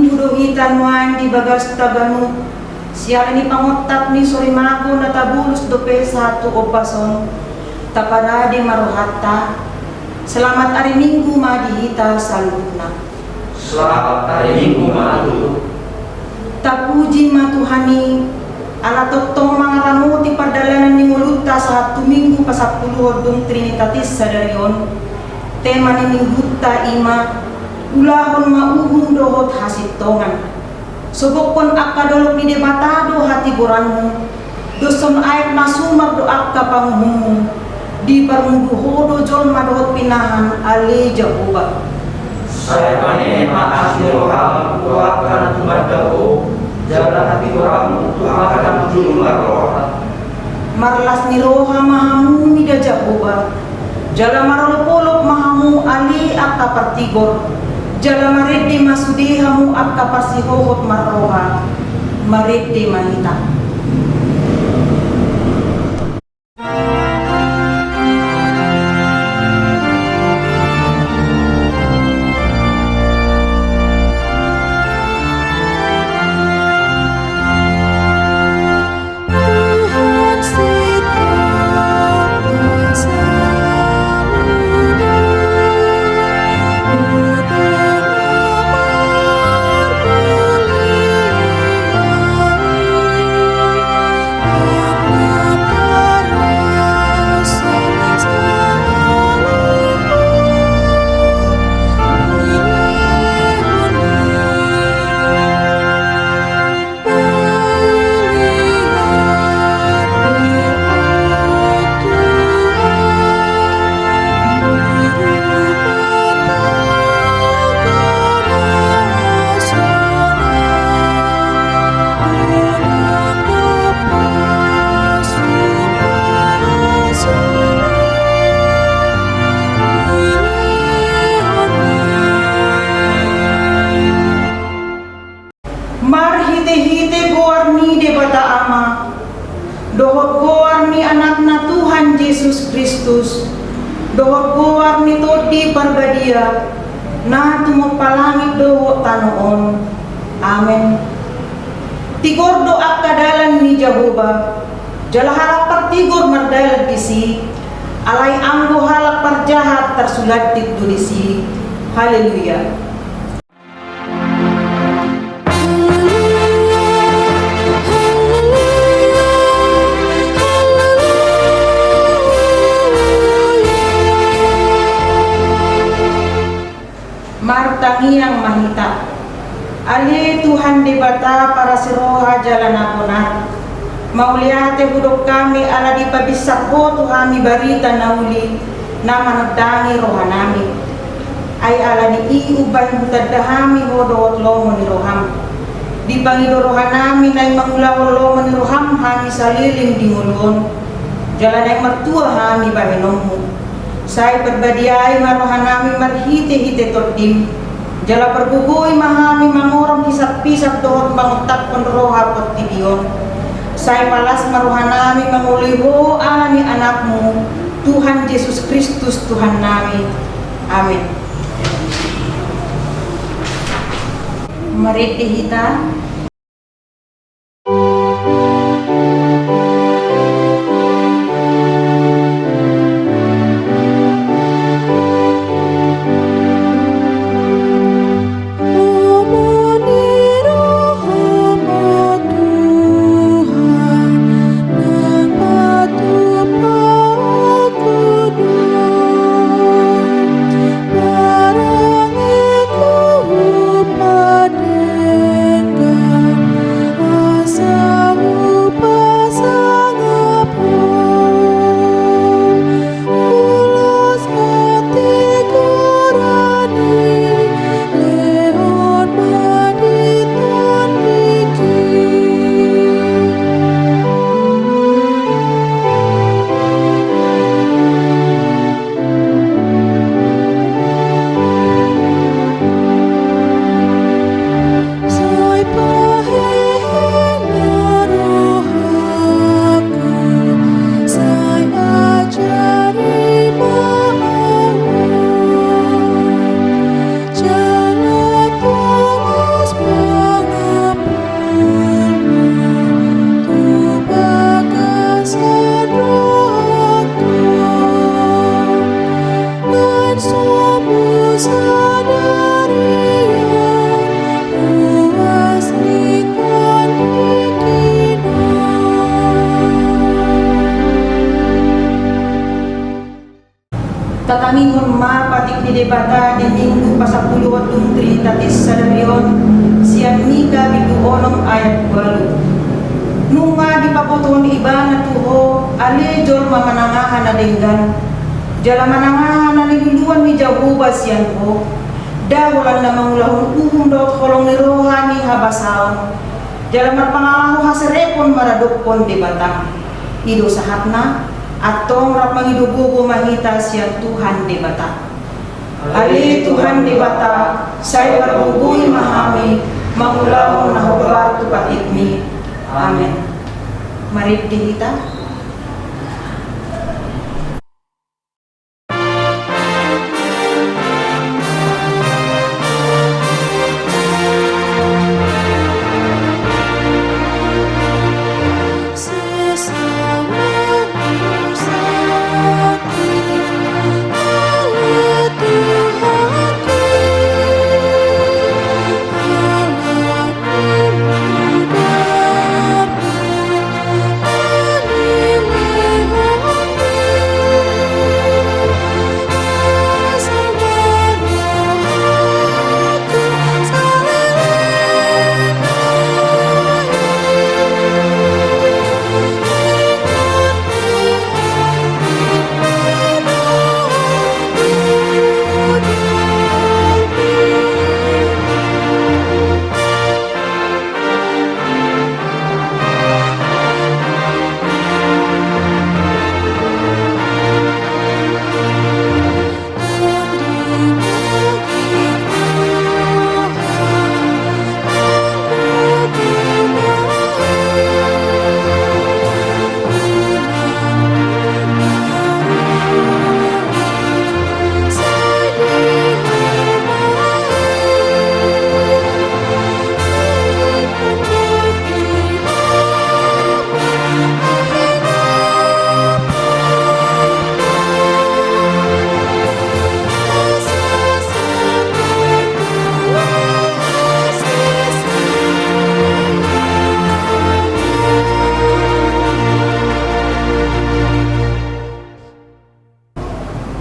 minggu do hitan wan di bagas taganu. Siya ni pangotak ni sorimago na tabulus do pesa tu opason. Taparadi marohata. Selamat hari minggu madihita salutna. Selamat hari minggu madu. Tapuji matuhani ala totong mangaramu ti pardalanan ni muluta satu minggu pasapuluh dong trinitatis sadarion. Tema ni mingguta ima ulahon mauhung dohot hasitongan. Sobokon akadolok ni debatado hati boranmu. Doson air nasumar do akka panghumu. Di barmudu hodo jol madohot pinahan ale Jehovah. Saya panenema asli roham doakan tumadao. Jalan hati orang untuk akan jumlah roh. Marlas ni roha mahamu mida Jehovah. Jala marolopolop mahamu ali akka partigor. Jala marede masudehamu akka parsihohot marroha. Marede manita. Marhite-hite goarni de bata ama. Dohot goarni anakna Tuhan Yesus Kristus. Dohot goarni todi parbadia. Na tumupalangit dohot tanoon. Amen. Tigor do akadalan ni Jehovah. Jala halak partigor mardalag disi. Alay anggo halak parjahat tersulat tidulisi. Haleluya. Martangiang mahita. Ali Tuhan debata para siroha jalan akonat. Mauliate hudok kami ala di pabisak ho Tuhami barita nauli na managdangi rohanami. Ay ala ni iubay hutadahami ho doot lomo ni roham. Di bangido rohanami na mangulaw lomo ni roham hami saliling di ngulon. Jalan ay martua hami bahenomu. Say perbadiay marohanami marhite-hite todim. Jala perbugoy mahami mangorong hisap-pisap dohot mangutak pon roha pot tibion. Say malas marohanami manguliho ala ni anakmu Tuhan Yesus Kristus Tuhan nami. Amin. Mari kita Parang iku padeng debata di minggu pasapuluh watung Trinitatis Salarion siang Mika bidu onom ayat 8. Nunga di paputon iba na tuho ale jor mamanangahan na denggan jala manangahan na niluluan ni Jehovah siyan ko dawalan na mangulahon uhum daot kolong ni rohani habasaon jala marpangalahu haserepon maradokpon debata ido sahatna atong rap mangidugugo mahita siya Tuhan debata. Ali Tuhan debata, say parbubuy mahami, mangulaw na hubar tupatit mi. Amen. Marit dihita.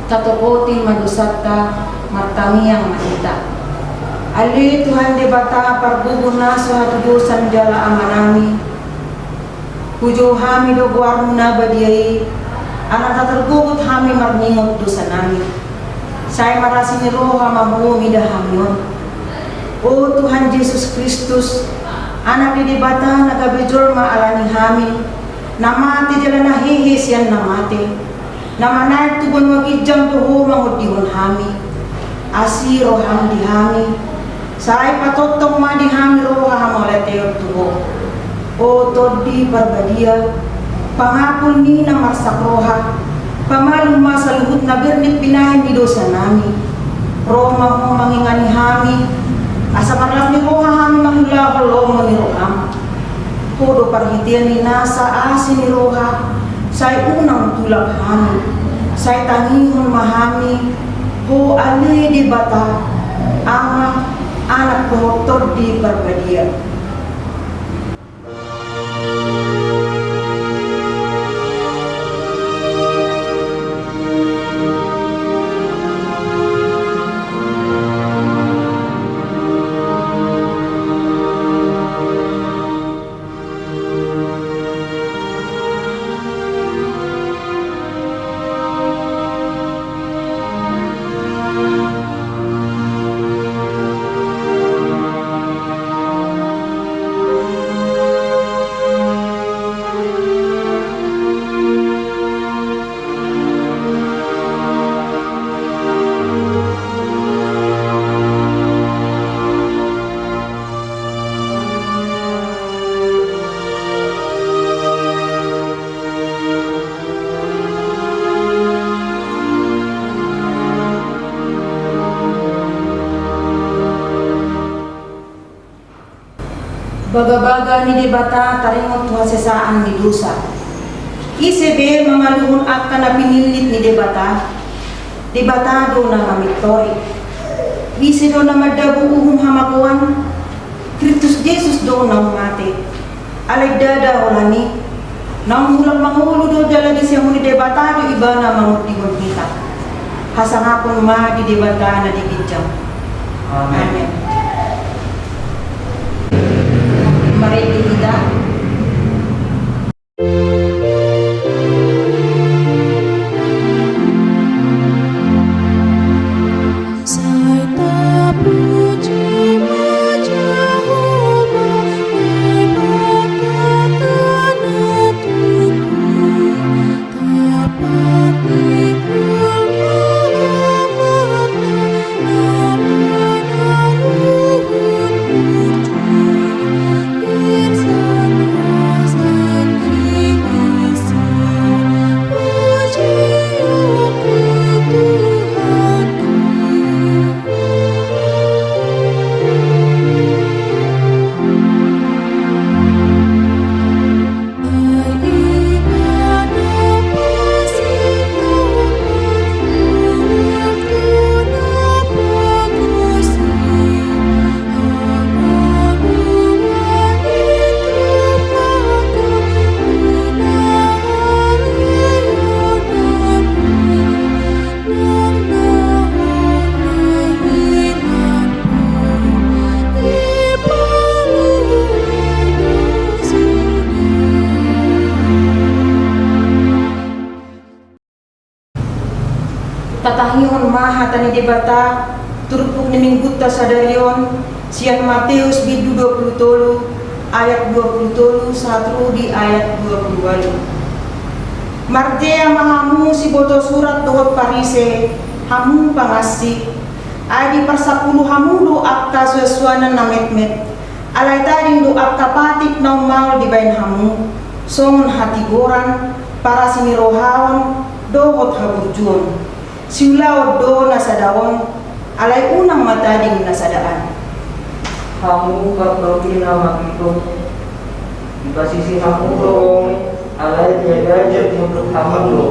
Tatokoti madusata matangiyang mahita. Ali Tuhan debata parbubuna suhatudusan jala amanami. Pujo hami do guarmuna badiai. Anak tatergugut hami marningot dosa nami. Saya marasi ni roha mabuhi dahamyon. O Tuhan Yesus Kristus, anak di debata nagabijol maalani hami. Namati jala nahihi siyan namati. Namanay tubon magijang tuho mangudihon hami. Asi roham dihami. Saay patotong madihami roham oleteo tuho. O todi parbadia. Pangapon ni na marsak roha. Pamaluma sa luhut na birnit pinahin ni dosa nami. Roma mo mangingani hami. Asa marlak ni roha hami manghula kolong ni roham. Podo parhitian ni nasa asi ni roha. Say unang tulak hami, say tangihon mahami, ho ali di bata, ama anak pengotor di barbadia. Baga-baga ni debata taringot tuwasesaan ni dosa. Isebe mamaluhon akan na pinilit ni debata. Debatado na mamitori. Isi do na madabuhong hamakuan. Kristus Jesus do na umate. Alay dada olani. Nang mulang mangulo do dala di siya muni debatado iba na mangutihon kita. hasangapon ma di debata na digijang. Amen. Mari kita tatahihon maha tani debata turupuk ni mingguta sadarion sian Matius bidu 23 ayat 23 satru di ayat 28. Marjea mahamu si boto surat dohot parise hamu pangasih adi persapuluh hamu do akta suasuana nametmet alai tading do akta patik naumal di bain hamu songon hati goran para sini rohawan dohot haburjuon siulaw do nasadawon alay unang matading nasadaan. Kamu kaprogi nama itu di posisi kamu dong alay tiagajet untuk kamu lo.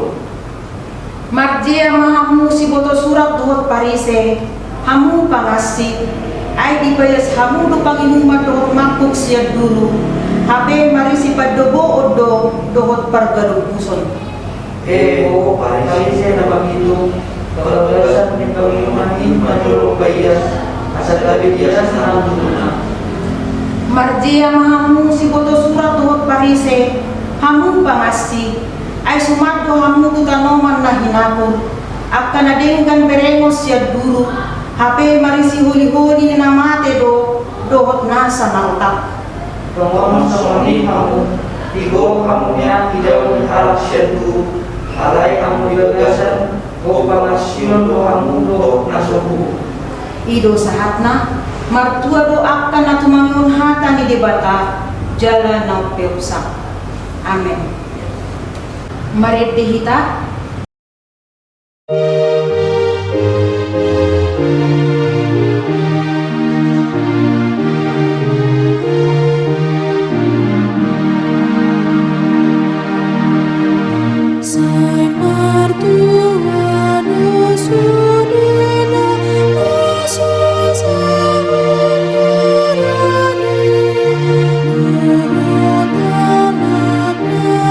Marjea mahamu si boto surat dohot parise hamu pangasih ay di payas hamu do panginuma dohot makuk siya dulu habe marisi padobo odo dohot pargarupuson. Parise na begitu. Kalau biasa kita minumanin majuro bayas asal tapi biasa senang dulu. Marjea mahamu si boto surat dohot parise hamu pangasih ay sumaddo hamu tutanoman na hinapon akan adenggan berengos siya dulu hape marisi huli-huli ni namate dohot nasa nautak. Tunggu semoni kamu tigo kamu yang tidak mengharap siya dulu alay kamu digagasan o pangasyon do hamu do nasobu. Ido sahatna martua do akan na tumangon hata ni debata jala na peupsa. Amen. Mari dihita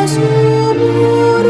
Subur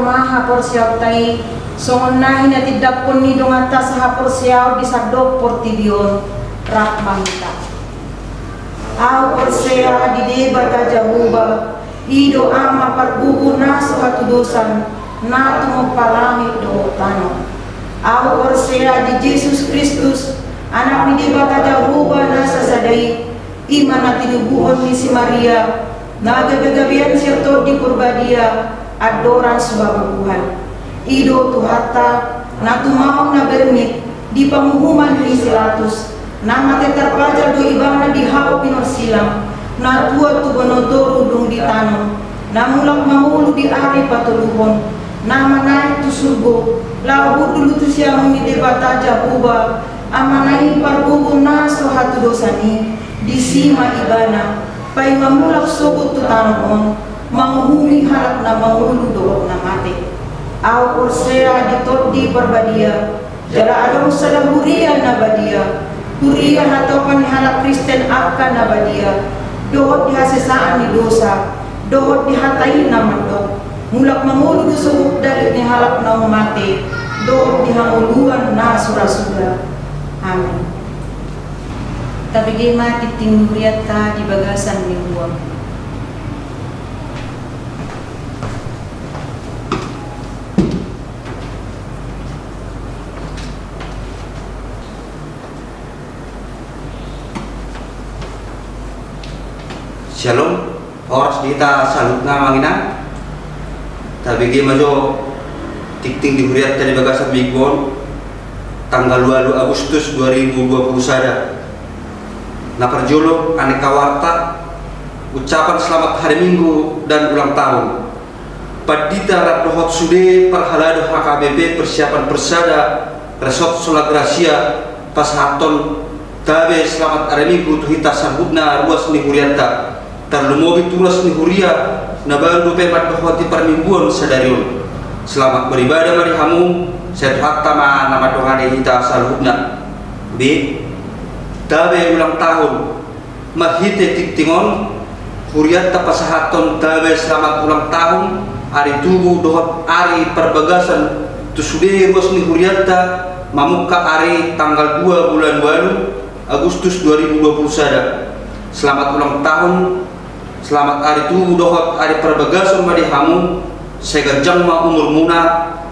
maha porsiaw tay songon nahin at idapon ni dongata sa porsiaw di sadok portibion rak mangita. Aw porsea di debata Jahuba ido ama parbubu naso hatudosan na tumupalangit do tano. Aw porsea di Jesus Kristus anak ni debata Jahuba nasa sadai iman na tinubuhon ni si Maria nagagagabian sirto di purbadia adoran subababuhan ido tuhata na tumawang na bermit di pamuhuman ni silatus na mateterpajar do ibang na dihaw pinosilang na tua tubanodoro dong di tanong na mulak mahulu di ari patuluhon na manay tu surgo lahu dulu tu siyang ni debata Jahuba amanay parbubu naso hatudosani di sima ibana pay mamulak sugot tu tanong manghumi harap na mahulu do na mati. Aw porsea ditot di perbadia jala adong sada huria na badia huria hatopan halap Kristen akka na badia dohot dihasesaan ni dosa dohot dihatain na mandok mulak mangulu sugut dalit ni halap na mati dohot dihanguluan na surasura. Amin. Tapi gema titing huriata di bagasan ni uang. Shalom, oras dita salut nga mangina. Tapi gema jo titing di huriata di bagasan Bigbon tanggal 2 Agustus 2021. Naparjolo aneka warta ucapan selamat hari Minggu dan ulang tahun. Padita radohot sude perhalado HKBP persiapan persada resort Solagracia pashaton tabe selamat hari Minggu tuhita sambutna ruas ni hurianta terlumobi turas ni huria nabaru pemat dohoti permingguan sadarion. Selamat beribadah mari hamu sehat tama nama dohane hita salhubna. B tabe ulang tahun mahite tiktingon huriat pasahaton tabe selamat ulang tahun hari tubuh dohot hari perbagasan tusude ruas ni huriata mamuka hari tanggal 2 bulan 8 Agustus 2021. Selamat ulang tahun, selamat hari tubuh dohot hari perbagasan madi hamu segerjang ma umur muna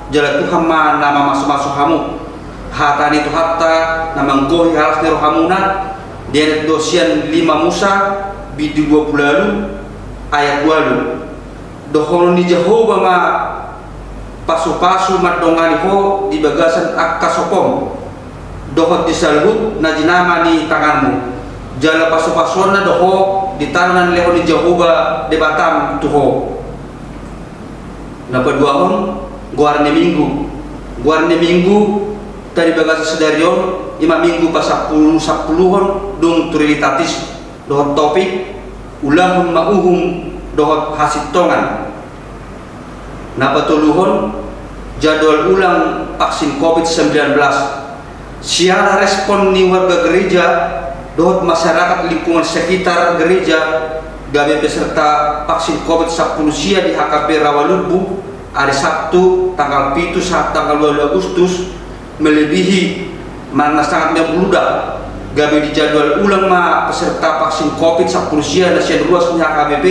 jala Tuhan ma nama masuk-masuk hamu hatani tu hatta namanggohi halas ni rohamuna dia dosian 5 Musa bidi 20 ayat 2 dohono ni Jehovah ma pasu-pasu madongani ho di bagasan akka sopom dohot disalhut na jinama ni tanganmu jala pasu-pasuan na doho di tangan leho ni Jehovah di Batam tuho napa duahon guarne minggu dari bagasi sedarion 5 minggu pas 10-10hon dong trilitatis dohot topik ulahun mauhum dohot hasitongan napatuluhon jadwal ulang vaksin COVID-19 siara respon ni warga gereja dohot masyarakat lingkungan sekitar gereja gabe peserta vaksin COVID-19 sia di HKP Rawalumbu hari Sabtu tanggal 7 saat tanggal 2 Agustus melebihi mana sangat membludak gabe di jadwal ulang ma peserta vaksin COVID-19 sia nasian ruas punya HKBP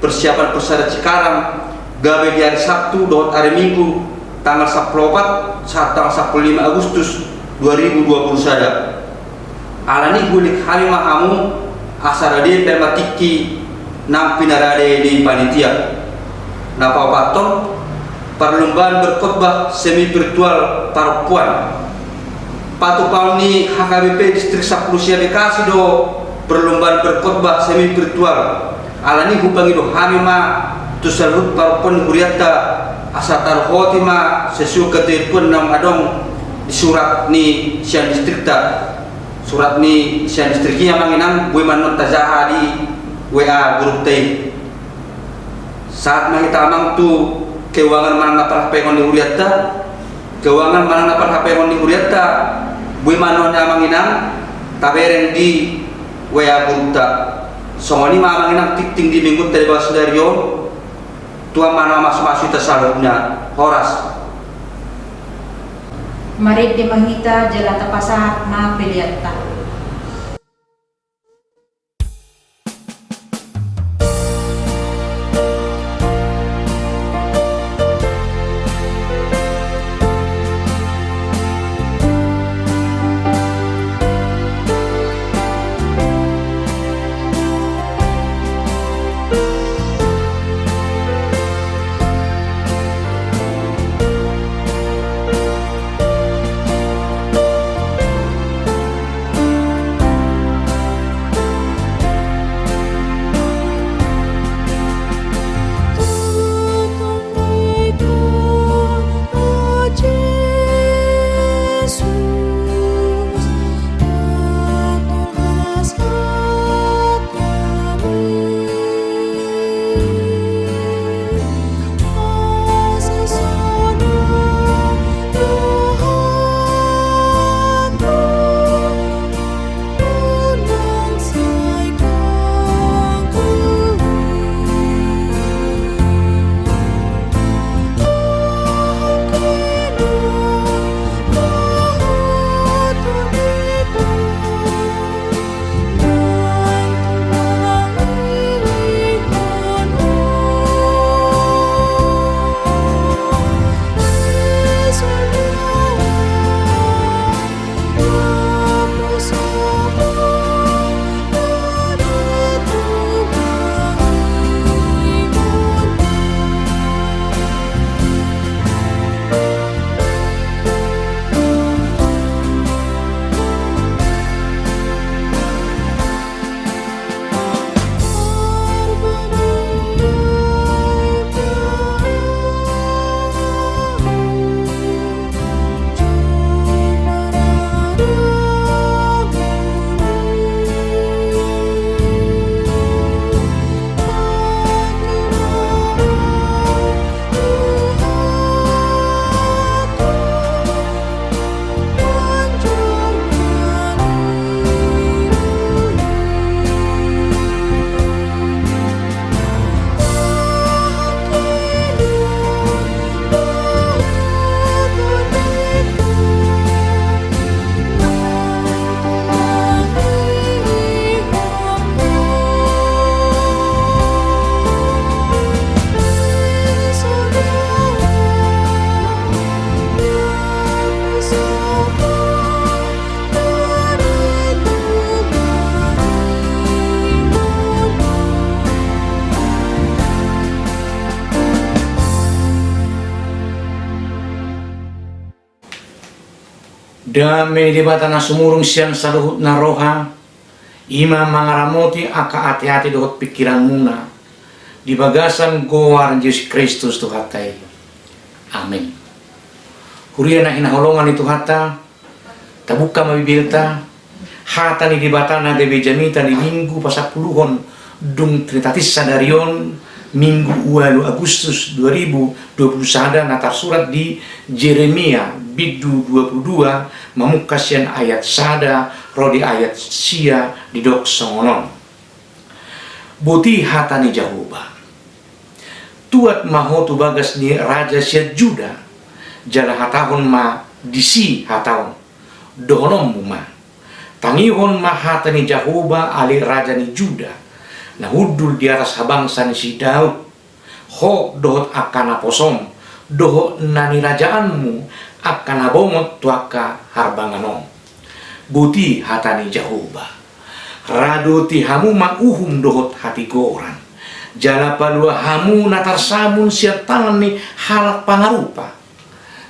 persiapan persada Cikarang gabe di hari Sabtu dohot hari Minggu tanggal 14 saat tanggal 15 Agustus 2021 alani gulik hari mahamu asarade pematiki nang pinarade di panitia napa paton perlombaan berkhotbah semi virtual perempuan patu pauni HKBP distrik 10 sia Bekasi do perlombaan berkhotbah semi virtual alani hubangi do hamima tu salut perempuan huriata asatar hotima sesu ketepun nam adong di surat ni sian distrikta surat ni sian distriknya manginang gue manot tazaha di WA grup teh saat mahita amang tu keuangan mana napar pengon di huriata keuangan mana napar pengon di huriata gue manonya manginang tabereng di WA grup ta songoni manginang titing di minggu dari bawah sedarion Tuhan mana masuk tasalurnya horas. Marit di mahita jalata pasah na piliata. Dame di batana sumurung siang saluhut na roha, ima mangaramoti aka hati-hati dohot pikiran muna, di bagasan goar Yesus Kristus Tuhatai. Amin. Huria na hinaholongan itu hata, tabuka mabibilta, hata ni di batana de bejamita ni minggu pasapuluhon dung tritatis sadarion, minggu 2 Agustus 2021 natar surat di Jeremia bidu 22 mamukasian ayat sada rodi ayat sia di dok songonon. Buti hatani Jahoba tuat mahotu bagas ni raja sia Juda jala hatahon ma disi hatahon dohonom muma tangihon ma hatani Jahoba ali raja ni Juda na hudul di atas habangsa ni si Daud ho dohot akana posom dohot nani rajaanmu akana bomot tuaka harbanganom. Buti hatani Jahoba raduti hamu mauhum dohot hati goran jala palua hamu natar samun siap tangan ni halak pangarupa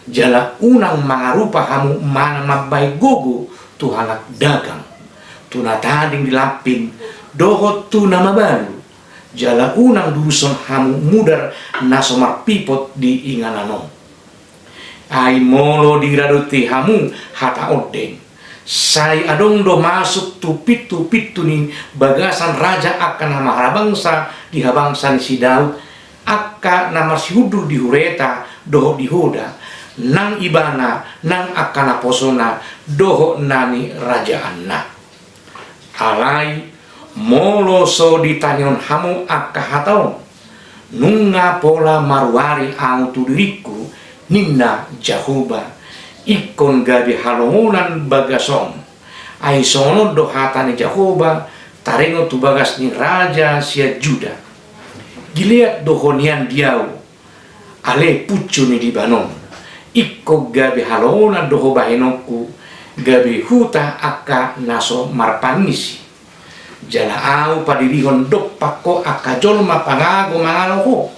jala unang mangarupa hamu mana mabai gogo tu halak dagang tu natading dilapin dohot tu nama baru jala unang duruson hamu mudar nasomar pipot di ingananom ai molo diraduti hamu hata odeng sai adong do masuk tu pitu ni bagasan raja akan nama harabangsa di habangsa ni si Daud akka nama si hudul di hureta doho di hoda nang ibana nang akana posona doho nani rajaanna alai molo so ditanyon hamu akka hataon nunga pola maruari au tu diriku ninna Jahoba ikon gabi halongunan bagasom ai sono do hatane Jahoba tarengo tu bagas ni raja sia Juda Gilead dohonian diau ale puccu ni di Banon ikko gabi halongunan doho bahenoku gabi huta akka naso marpangisi jala au padirihon dok pako akka jolma pangago mangaloho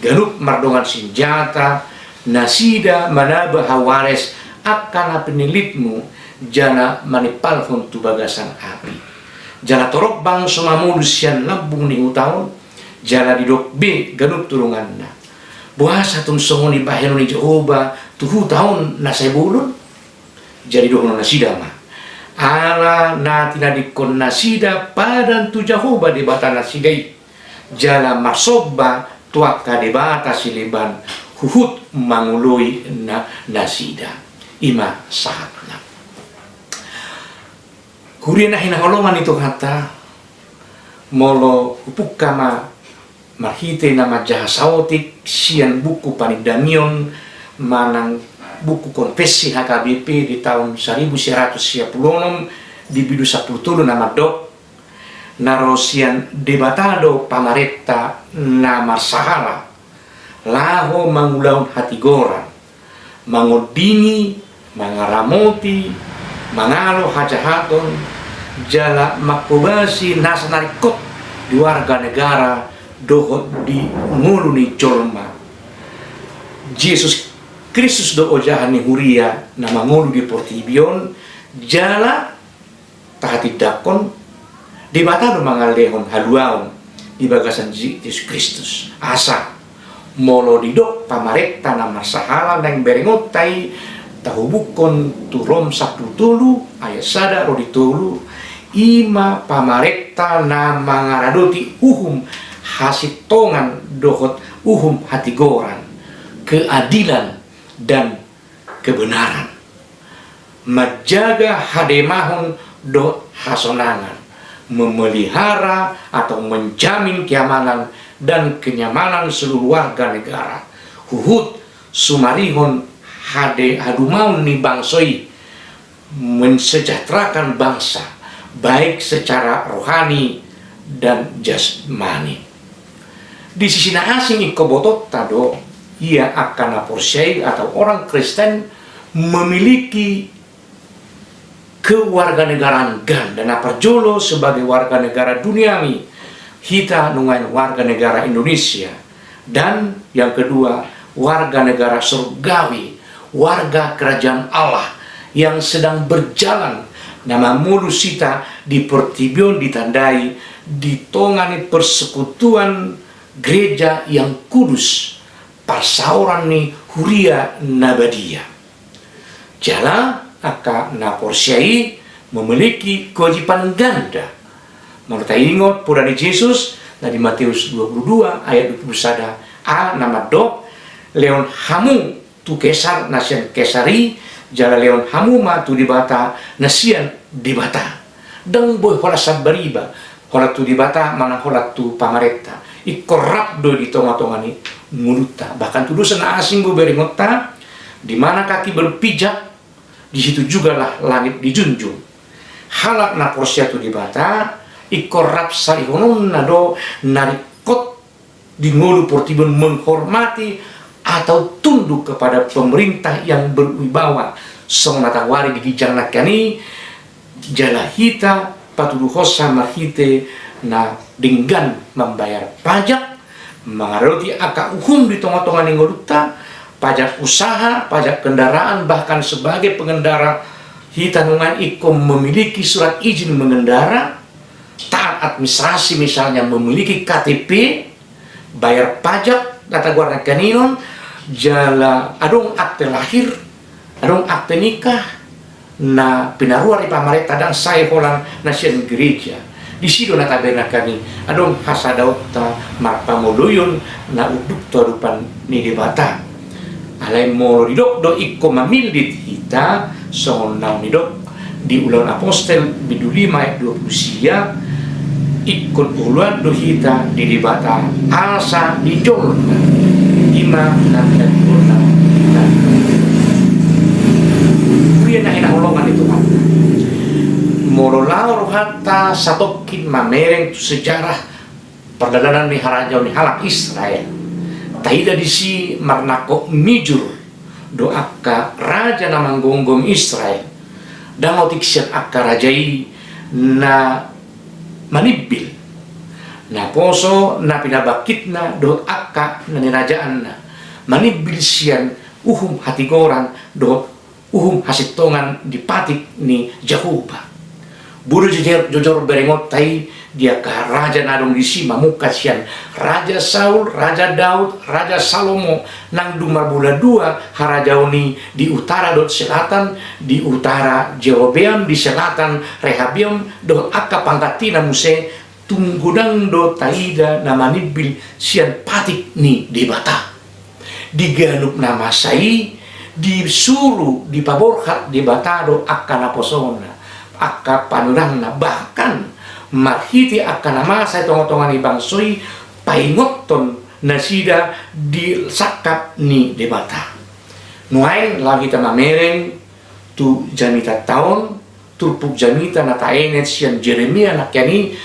galup mardongan senjata nasida manaba hawares akan penilitmu jana manipalhon tu bagasan api jana torok bang somamudus sian lambung ni utaon jana didok B ganup turunganna buasa tun songoni baheno ni Jehova tuhu taon nasebulun jadi dohono nasida mah ala natina dikon nasida padan tu Jehova di bata nasidai jala masoba tuaka di bata siliban huhut mangului nasida ima sahatna hurina hina holongan itu kata molo hupuk kama marhite nama jahasautik sian buku panidamion manang buku konfesi HKBP di tahun 1936 di bidu 10 nama dok narosian debatado pamaretta nama sahala laho mangulaun hati goran mangodini mangaramoti mangalo hajahaton jala makobasi nasanarikot di warga negara dohot di nguluni jolma Yesus Kristus do ojahani huria nama ngulu di portibion jala tahati dakon di bata do mangalehon haluaon di bagasan Yesus Kristus asa molo didok pamaretta nama sahala nang berengotai tahubukon turom 10 ayat sada rodi tulu ima pamaretta nama ngaradoti uhum hasitongan dohot uhum hati goran keadilan dan kebenaran menjaga hademahun do hasonangan memelihara atau menjamin keamanan dan kenyamanan seluruh warga negara huhut sumarihon hadumaun ni bangsoi mensejahterakan bangsa baik secara rohani dan jasmani di sisi asing ikobotot tado ia akan aporsyai atau orang Kristen memiliki kewarganegaraan dan aparjolo sebagai warga negara duniawi kita nungain warga negara Indonesia dan yang kedua warga negara surgawi warga kerajaan Allah yang sedang berjalan nama mulusita di pertibion ditandai ditongani persekutuan gereja yang kudus persauran ni huria nabadia jala aka naporsyai memiliki kewajiban ganda menurut ingot pura di Yesus dari Matius 22 ayat 21 a nama dok leon hamu tu kesar nasian kesari jala leon hamu ma tu dibata nasian dibata dang boy hola sabariba hola tu dibata mana hola tu pamaretta ikorap do di tonga-tongani muluta bahkan tu dosa asing bu beringota di mana kaki berpijak di situ juga lah langit dijunjung halak na porsia tu dibata ikorap salihonon nado narikot di ngolu portibun menghormati atau tunduk kepada pemerintah yang berwibawa song natawari di gijang nakani jala hita patuduhosa marhite na dengan membayar pajak mengaroti aka uhum di tengah-tengah ningoluta pajak usaha, pajak kendaraan bahkan sebagai pengendara hitanungan ikom memiliki surat izin mengendara taat administrasi misalnya memiliki KTP bayar pajak data guarda kaninon jala adong akte lahir adong akte nikah na pinaruari pamareta dan saya holang nasian gereja di situ na taberna kami adong hasadauta marpamoloyon na uduk torupan ni debata alay mo ridok do ikko mamildit hita songon naw nidok di ulang apostel bidu 5 ayat 20 ikut uluan dohita di dibata asa di jolna ima nanti jolna kuya na inaulongan itu kan morolau rohata satokin mamereng tu sejarah perdagangan ni harajau ni halak Israel taida disi marnako mijur doaka raja na manggonggong Israel dan otiksian akka rajai na manibil na poso na pinabakit na dohot akka na nirajaan na manibil siyan uhum hatigoran dohot uhum hasitongan di patik ni Jehovah buru jojor berengot tai dia ka raja nadong disi mamukat siyan Raja Saul, Raja Daud, Raja Salomo nang dumar bula dua harajauni di utara dot selatan di utara Jerobeam di selatan Rehabiam dot akka pangkatina muse tunggudang dot taida namanibil sian patik ni di bata diganup nama sai disuruh dipaborhat di bata dot akka naposona akka panurangna bahkan marhiti akan nama saya tongo-tongan ibang soy paingoton nasida di sakap ni debata nuain lagi tama mereng tu jamita tahun turpuk jamita na taenet sian Jeremia nakyani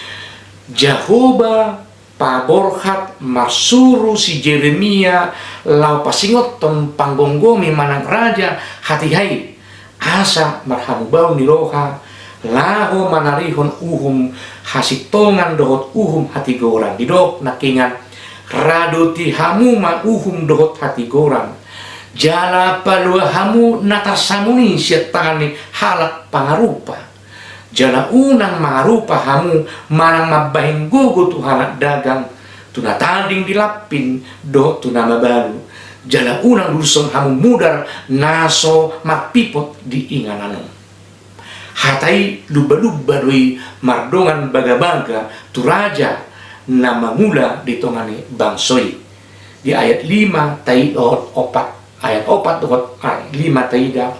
Jehovah paborhat marsuru si Jeremia lau pasingoton panggonggomi manang raja hati hai asa marhamubau niroha laho manarihon uhum hasitongan dohot uhum hati goran didok nakingan raduti hamu ma uhum dohot hati goran jala palua hamu natasamuni syetani halak pangarupa jala unang mangarupa hamu manang mabahin gogo tu halak dagang tunatanding dilapin dohot tunama baru jala unang duson hamu mudar naso mapipot di ingananu hatai luba-luba doi mardongan baga-baga tu raja nama mula ditongani bangsoi di ayat 5 tai opat ayat 4 dot 5 taida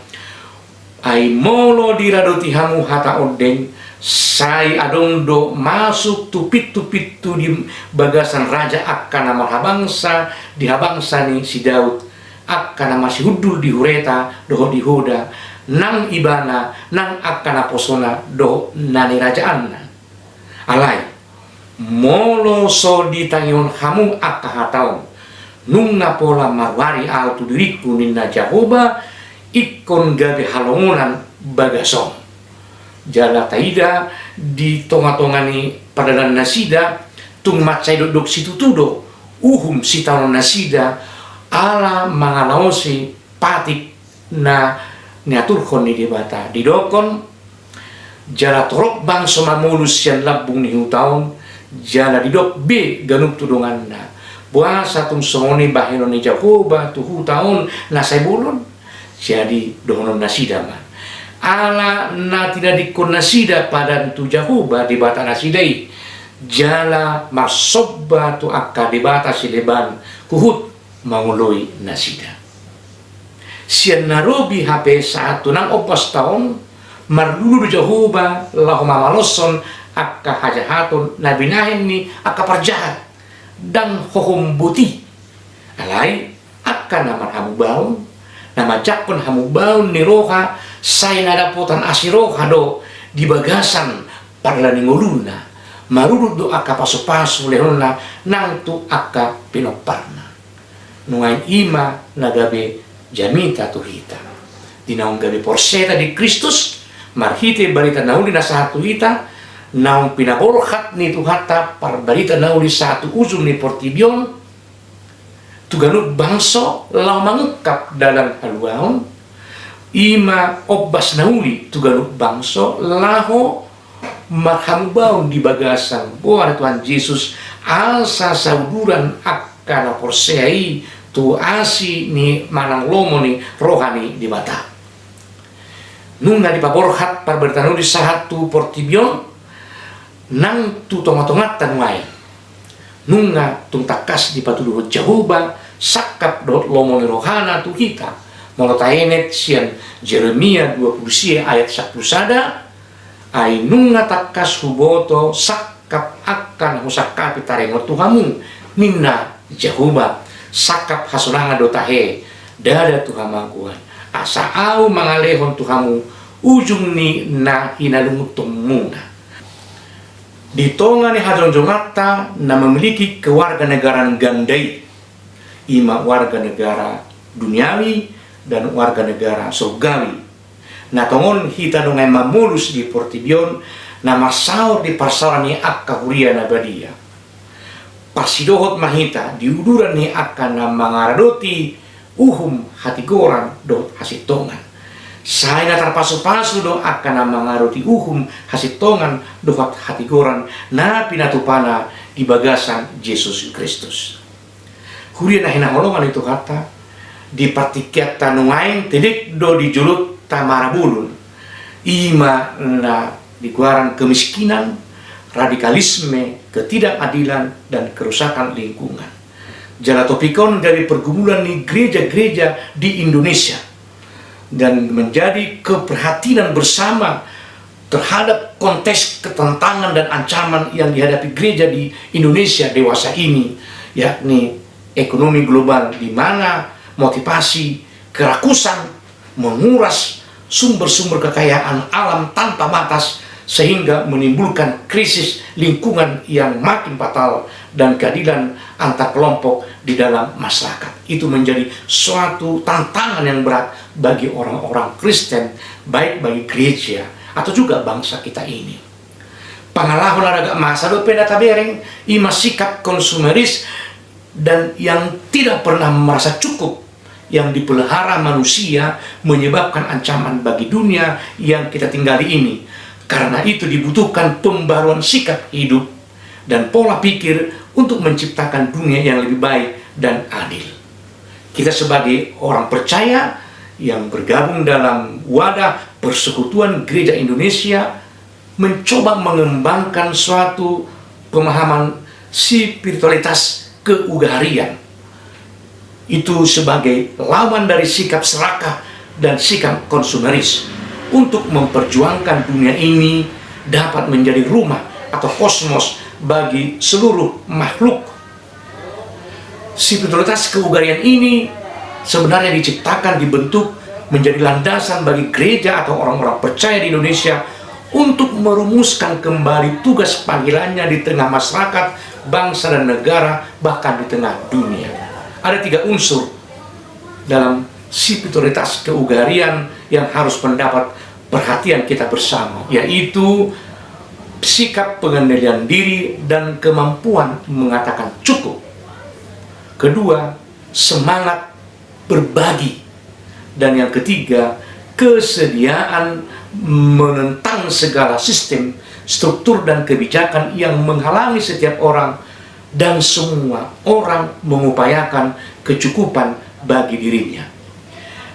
ai molo diradoti hamu hata odeng sai adondo masuk tupit-tupit tu di bagasan raja akan nama habangsa di habangsa ni si Daud akan nama si Hudul di Hureta doho di Hoda nang ibana nang akana posona do nani rajaanna alai molo so ditangion hamu akka hataon nunga pola marwari autu diriku ninna Jehovah ikon gabe halongonan bagason jala taida di tonga-tongani padanan nasida tung macai dodok situ tudo uhum sitaon nasida ala mangalaosi patik na niaturkon ni dibata didokon jala torok bang somamulus yang labung ni hutaon jala didok be ganup tudungan na buah satu songoni bahino ni Jehovah tu hutaon nasai bulon jadi dohonon nasida ma ala na tidak dikon nasida pada tu Jehovah di bata nasidai jala masobba tu akka di bata sileban kuhut manguloi nasida sian narobi HP satu nang opas tahun marlulu Jehovah lahuma maloson akka hajahatun nabi nahin ni akka parjahat dan hohom buti alai akka nama hamu baun nama jakpun hamu baun ni roha saya nadapotan asiroha do di bagasan parlani ngoluna marudut do akka pasu-pasu lehona nang tu akka pinoparna nungain ima nagabe jamita tuhita dinaung gabi porseta di Kristus marhite barita nauli na satu hita naung pinaborhat ni tuhata par barita nauli satu ujung ni portibion tuganut bangso lau mangukap dalam haluaon ima obbas nauli tuganut bangso laho marhambaun di bagasan buah Tuhan Yesus alsa sauduran akana porseai tu asi ni manang lomo ni rohani di mata nunga di paborhat par bertanu di satu portibion nang tu tonga-tonga tanwai nunga tung takas di patuduh Jehovah sakap dot lomo ni rohana tu kita molotaenet sian Jeremia 20 ayat 1 sada ainunga takas huboto sakap akan husakapi tarengo Tuhamu minna Jehuba sakap hasunanga dotahe dada Tuhamaguan asa au mangalehon Tuhamu ujung ni na hinalungutung muna. Di tonga ni hajonjongata na memiliki kewarganegaraan gandai, ima warga negara duniawi dan warga negara surgawi. Na tongon hita dongai mamulus di portibion na masaur di parsaran ni akka huria na badia. Pasidohot mahita diuduran ni akka na mangaradoti uhum hatigoran dot hasitongan. Saya na terpasu-pasu do akan mangaruti uhum hasitongan dohat hatigoran na pinatupana di bagasan Yesus Kristus. Huria na hinahologan itu kata di partiket tanungain tedik do di julut tamarabulun ima na diguaran kemiskinan, radikalisme, ketidakadilan dan kerusakan lingkungan. Jalatopikon dari pergumulan di gereja-gereja di Indonesia dan menjadi keprihatinan bersama terhadap konteks ketentangan dan ancaman yang dihadapi gereja di Indonesia dewasa ini, yakni ekonomi global di mana motivasi kerakusan menguras sumber-sumber kekayaan alam tanpa batas sehingga menimbulkan krisis lingkungan yang makin fatal dan keadilan antar kelompok di dalam masyarakat. Itu menjadi suatu tantangan yang berat bagi orang-orang Kristen, baik bagi gereja atau juga bangsa kita ini. Pangalahon agak masa do pendata bereng ima sikap konsumeris dan yang tidak pernah merasa cukup yang dipelihara manusia menyebabkan ancaman bagi dunia yang kita tinggali ini. Karena itu dibutuhkan pembaruan sikap hidup dan pola pikir untuk menciptakan dunia yang lebih baik dan adil. Kita sebagai orang percaya yang bergabung dalam wadah Persekutuan Gereja Indonesia mencoba mengembangkan suatu pemahaman spiritualitas keugarian. Itu sebagai lawan dari sikap serakah dan sikap konsumeris untuk memperjuangkan dunia ini dapat menjadi rumah atau kosmos bagi seluruh makhluk. Spiritualitas keugarian ini sebenarnya diciptakan, dibentuk menjadi landasan bagi gereja atau orang-orang percaya di Indonesia untuk merumuskan kembali tugas panggilannya di tengah masyarakat, bangsa dan negara, bahkan di tengah dunia. Ada 3 unsur dalam spiritualitas keugarian yang harus mendapat perhatian kita bersama, yaitu sikap pengendalian diri dan kemampuan mengatakan cukup. Kedua, semangat berbagi. Dan yang ketiga, kesediaan menentang segala sistem, struktur dan kebijakan yang menghalangi setiap orang dan semua orang mengupayakan kecukupan bagi dirinya.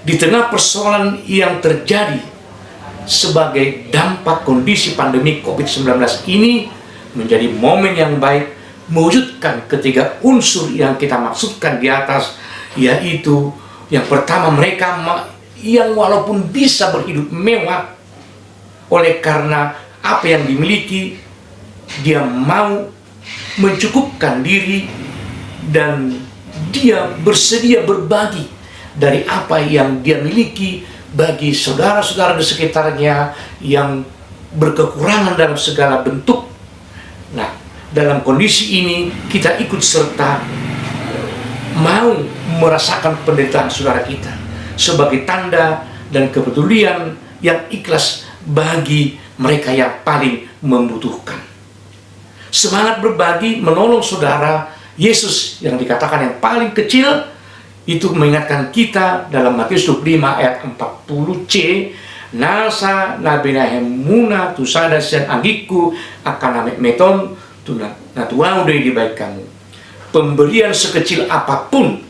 Di tengah persoalan yang terjadi sebagai dampak kondisi pandemi COVID-19 ini menjadi momen yang baik mewujudkan ketiga unsur yang kita maksudkan di atas, yaitu yang pertama, mereka yang walaupun bisa berhidup mewah oleh karena apa yang dimiliki, dia mau mencukupkan diri dan dia bersedia berbagi dari apa yang dia miliki bagi saudara-saudara di sekitarnya yang berkekurangan dalam segala bentuk. Nah, dalam kondisi ini kita ikut serta mau merasakan penderitaan saudara kita sebagai tanda dan kepedulian yang ikhlas bagi mereka yang paling membutuhkan. Semangat berbagi, menolong saudara. Yesus yang dikatakan yang paling kecil itu mengingatkan kita dalam Matius 25 ayat 40c, nasa nabinahem muna tusada sian angiku akan amek meton natuau dari di baik kamu. Pemberian sekecil apapun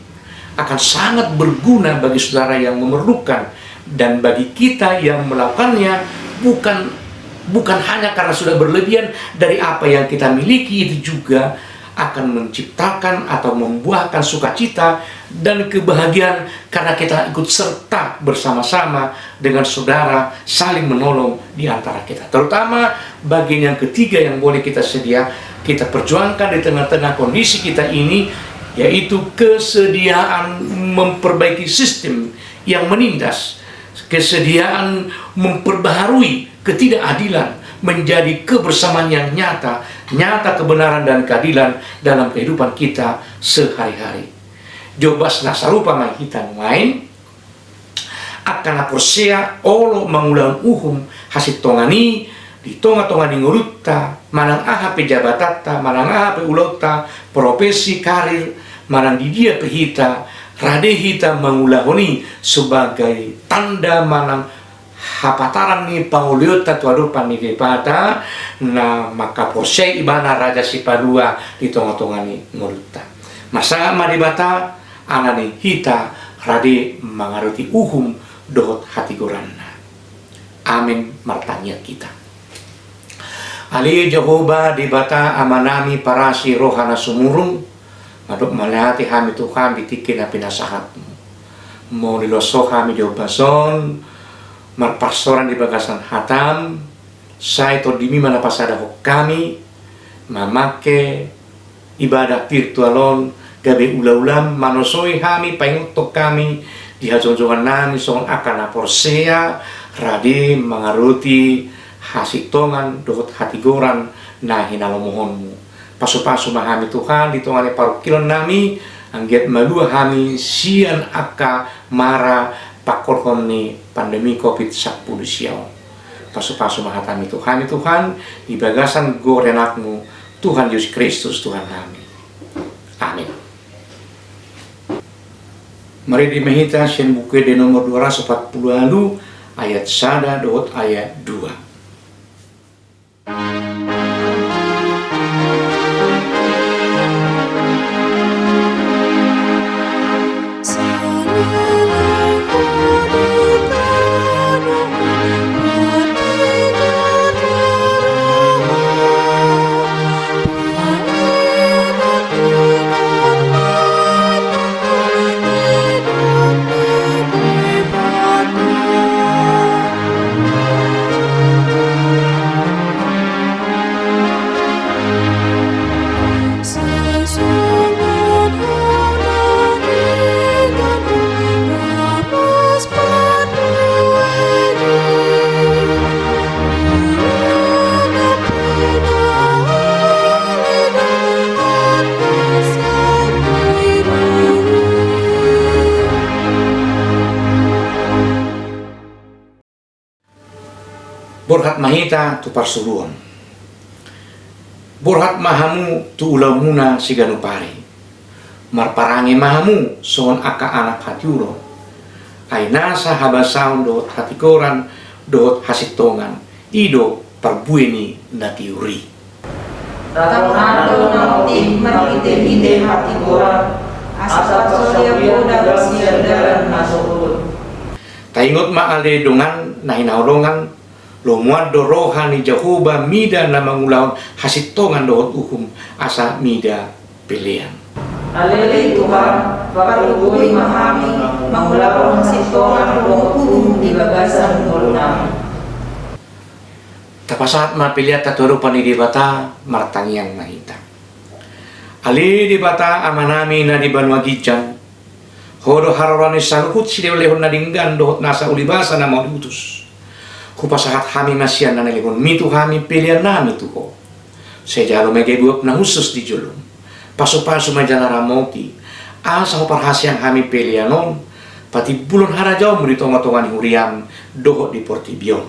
akan sangat berguna bagi saudara yang memerlukan, dan bagi kita yang melakukannya bukan hanya karena sudah berlebihan dari apa yang kita miliki, itu juga akan menciptakan atau membuahkan sukacita dan kebahagiaan karena kita ikut serta bersama-sama dengan saudara, saling menolong di antara kita. Terutama bagian yang ketiga yang boleh kita kita perjuangkan di tengah-tengah kondisi kita ini, yaitu kesediaan memperbaiki sistem yang menindas, kesediaan memperbaharui ketidakadilan menjadi kebersamaan yang nyata kebenaran dan keadilan dalam kehidupan kita sehari-hari. Jobas nasarupa mahitan main akan aporsea olo mangulang uhum hasit tongani di tonga-tongani ngurutta manang aha pejabatata manang aha peulota profesi karir manang di dia pehita radehita mangulahoni sebagai tanda manang hapataran ni panguliota tuadupan ni kepata na maka porsei ibana raja sipadua di tonga-tonga ni ngurutta masa madibata anani hita rade mangaruti uhum dohot hati goranna. Amin martanya kita. Ali Jehovah dibata amanami parasi rohana sumurung madok malihati hami Tuhan bitikin na pinasahatmu mo niloso kami Jehobason marpastoran di bagasan hatam saya to dimi mana pasada hok kami mamake ibadah virtualon gabe ula-ulam manosoi kami paingutok kami di hajonjongan nami songon akan aporsea rade mangaruti hasitongan dohot hati goran nah hinalomohonmu pasu-pasu mahami Tuhan di tongane parukilon nami anggiat malua kami sian aka mara pakorkon ni pandemi COVID-19 siaw. Pasu-pasu mahatami Tuhan di bagasan gorenakmu Tuhan Yesus Kristus Tuhan kami. Amin. Mari dimehita sian buku di nomor 240 ayat 1 dot ayat 2. Borhat mahita tu parsuluan. Borhat mahamu tu ulamuna siganupari. Marparangi mahamu soon aka anak hatiuro. Ay nasa habasaun dohot hatikoran dohot hasitongan. Ido parbueni natiuri. Tatonado nauti marite-ite hatikoran asa pasolia boda bersiagaran masukun. Taingot maale dongan nahinaurongan lo muado rohani Jehovah mida na mangulahon hasitongan dohot uhum asa mida pilihan. Alele Tuhan, papalugoy mahami, mangulahon hasitongan dohot uhum di bagasan ngulunami. Tapasat mapilihat taturupan ni dibata martangiang mahita. Ali dibata amanami na di banwagijan. Hodo harorani saluhut sidewlehon na dinggan dohot nasa ulibasa na mau diutus. Kupasahat kami masyan na nalipon mitu kami pilihan nami tuho. Sejalo megebuap na husus di julum. Paso-paso majana ramoti. Asa ko parhasyang kami pilihanon. Pati bulon harajaw mo dito ngatongan huriam dohot di portibion.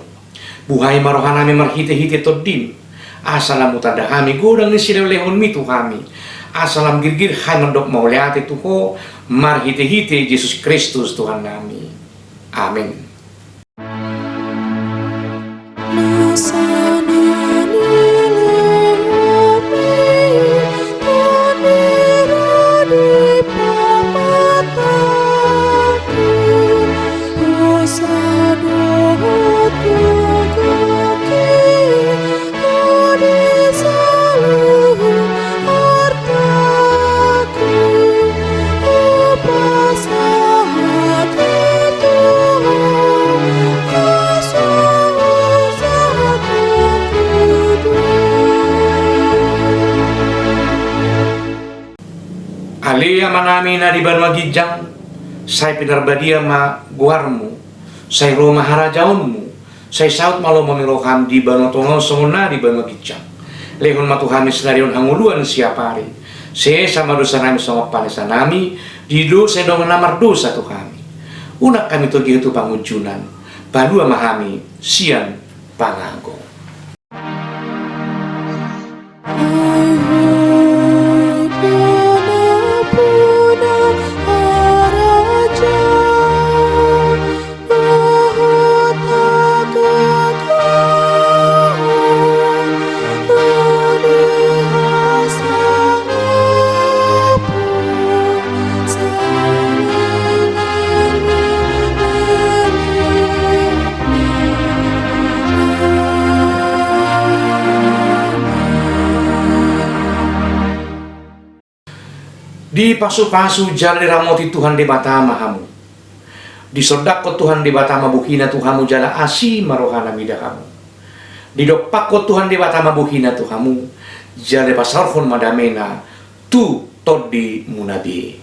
Buhay marohan nami marhite-hite todim. Asalam utada kami godang ni silewlehon mitu kami. Asalam girgir hanandok mauliate tuho marhite-hite Yesus Kristus Tuhan kami. Amin. Harta Halia manami na di ban magijang, say pinarbadia ma guarmu, say roma harajaunmu, say saut malo mamiroham di banotongaw sunguna di ban magijang. Lehon matuhami senarion anguluan siapari. Se sama dosa nami sama palesa nami, di dosa dong namar dosa tu kami. Unak kami togi itu pangujunan, balua mahami sian panganggo. Di pasu-pasu jala ramoti Tuhan di batama hamu. Di sodako Tuhan di batama buhina Tuhamu jala asi marohana mida kamu. Di dokpako Tuhan di batama buhina Tuhamu jala pasarfon madamena tu todi munabi.